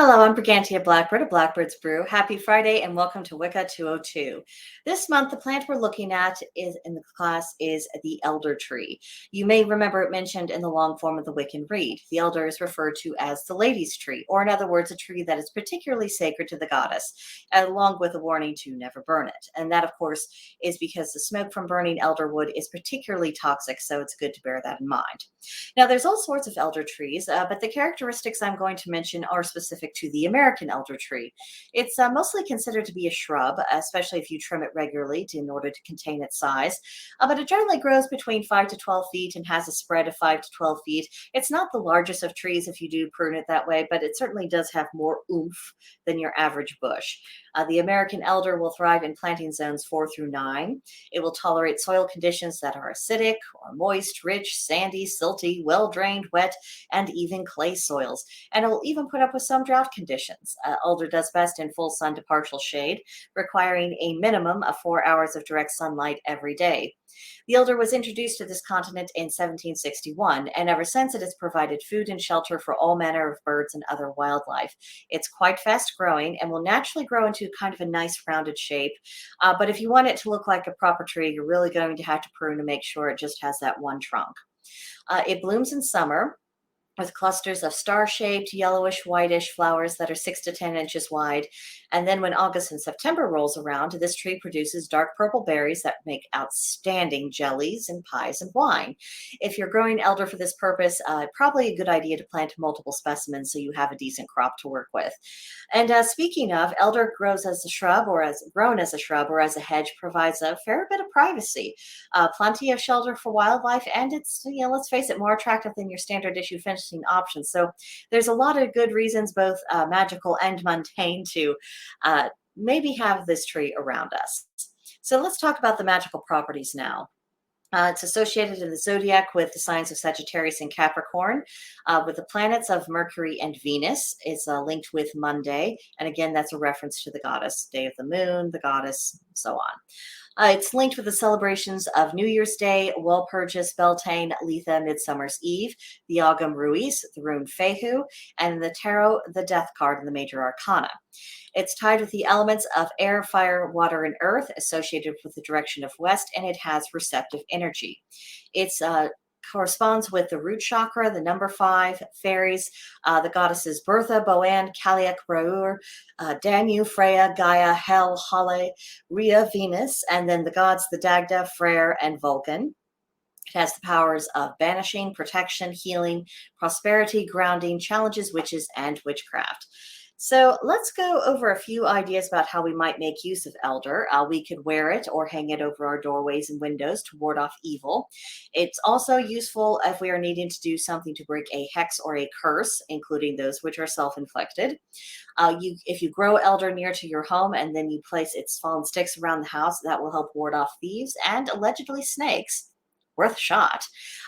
Hello, I'm Brigantia Blackbird of Blackbird's Brew. Happy Friday and welcome to Wicca 202. This month, the plant we're looking at is in the class is the elder tree. You may remember it mentioned in the long form of the Wiccan read. The elder is referred to as the lady's tree, or in other words, a tree that is particularly sacred to the goddess, along with a warning to never burn it. And that, of course, is because the smoke from burning elder wood is particularly toxic, so it's good to bear that in mind. Now, there's all sorts of elder trees, but the characteristics I'm going to mention are specific to the American elder tree. It's mostly considered to be a shrub, especially if you trim it regularly in order to contain its size, but it generally grows between 5 to 12 feet and has a spread of 5 to 12 feet. It's not the largest of trees if you do prune it that way, but it certainly does have more oomph than your average bush. The American elder will thrive in planting zones 4 through 9. It will tolerate soil conditions that are acidic or moist, rich, sandy, silty, well-drained, wet, and even clay soils. And it will even put up with some drought conditions. Elder does best in full sun to partial shade, requiring a minimum of 4 hours of direct sunlight every day. The elder was introduced to this continent in 1761, and ever since it has provided food and shelter for all manner of birds and other wildlife. It's quite fast growing and will naturally grow into kind of a nice rounded shape. But if you want it to look like a proper tree, you're really going to have to prune to make sure it just has that one trunk. It blooms in summer with clusters of star-shaped, yellowish, whitish flowers that are 6 to 10 inches wide. And then when August and September rolls around, this tree produces dark purple berries that make outstanding jellies and pies and wine. If you're growing elder for this purpose, probably a good idea to plant multiple specimens so you have a decent crop to work with. And speaking of, elder grows as a shrub or as grown as a shrub or as a hedge provides a fair bit of privacy, plenty of shelter for wildlife, and it's, let's face it, more attractive than your standard issue fencing options. So there's a lot of good reasons, both magical and mundane, to maybe have this tree around us. So let's talk about the magical properties now. It's associated in the zodiac with the signs of Sagittarius and Capricorn, with the planets of Mercury and Venus. It's linked with Monday. And again, that's a reference to the goddess, day of the moon, the goddess, so on. It's linked with the celebrations of New Year's Day, Walpurgis, Beltane, Letha, Midsummer's Eve, the Agam Ruiz, the rune Fehu, and the Tarot, the Death card in the Major Arcana. It's tied with the elements of air, fire, water, and earth, associated with the direction of west, and it has receptive energy. It's corresponds with the root chakra, the number 5, fairies, the goddesses Bertha, Boann, Cailleach, Raur, Danu, Freya, Gaia, Hel, Hale, Rhea, Venus, and then the gods, the Dagda, Freyr, and Vulcan. It has the powers of banishing, protection, healing, prosperity, grounding, challenges witches, and witchcraft. So let's go over a few ideas about how we might make use of elder. We could wear it or hang it over our doorways and windows to ward off evil. It's also useful if we are needing to do something to break a hex or a curse, including those which are self-inflicted. If you grow elder near to your home and then you place its fallen sticks around the house, that will help ward off thieves and allegedly snakes. Worth a shot.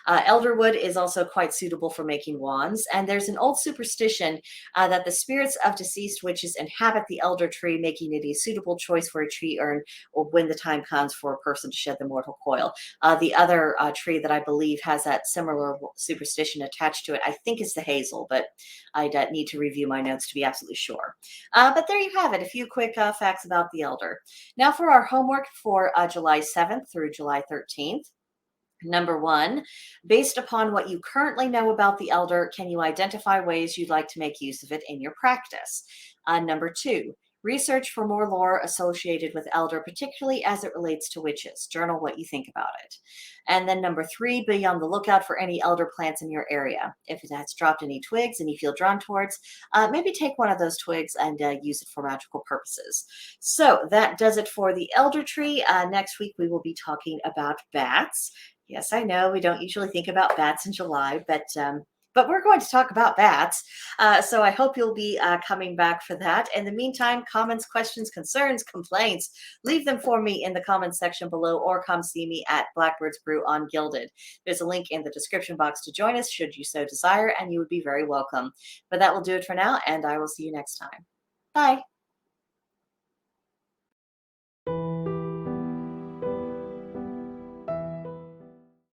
Elderwood is also quite suitable for making wands, and there's an old superstition that the spirits of deceased witches inhabit the elder tree, making it a suitable choice for a tree urn or when the time comes for a person to shed the mortal coil. The other tree that I believe has that similar superstition attached to it, I think, is the hazel, but I need to review my notes to be absolutely sure. But there you have it, a few quick facts about the elder. Now for our homework for July 7th through July 13th. Number 1, based upon what you currently know about the elder, can you identify ways you'd like to make use of it in your practice? Number 2, research for more lore associated with elder, particularly as it relates to witches. Journal what you think about it. And then number 3, be on the lookout for any elder plants in your area. If it has dropped any twigs and you feel drawn towards, maybe take one of those twigs and use it for magical purposes. So that does it for the elder tree. Next week, we will be talking about bats. Yes, I know we don't usually think about bats in July, but we're going to talk about bats. So I hope you'll be coming back for that. In the meantime, comments, questions, concerns, complaints, leave them for me in the comments section below or come see me at Blackbird's Brew on Gilded. There's a link in the description box to join us should you so desire, and you would be very welcome. But that will do it for now, and I will see you next time. Bye.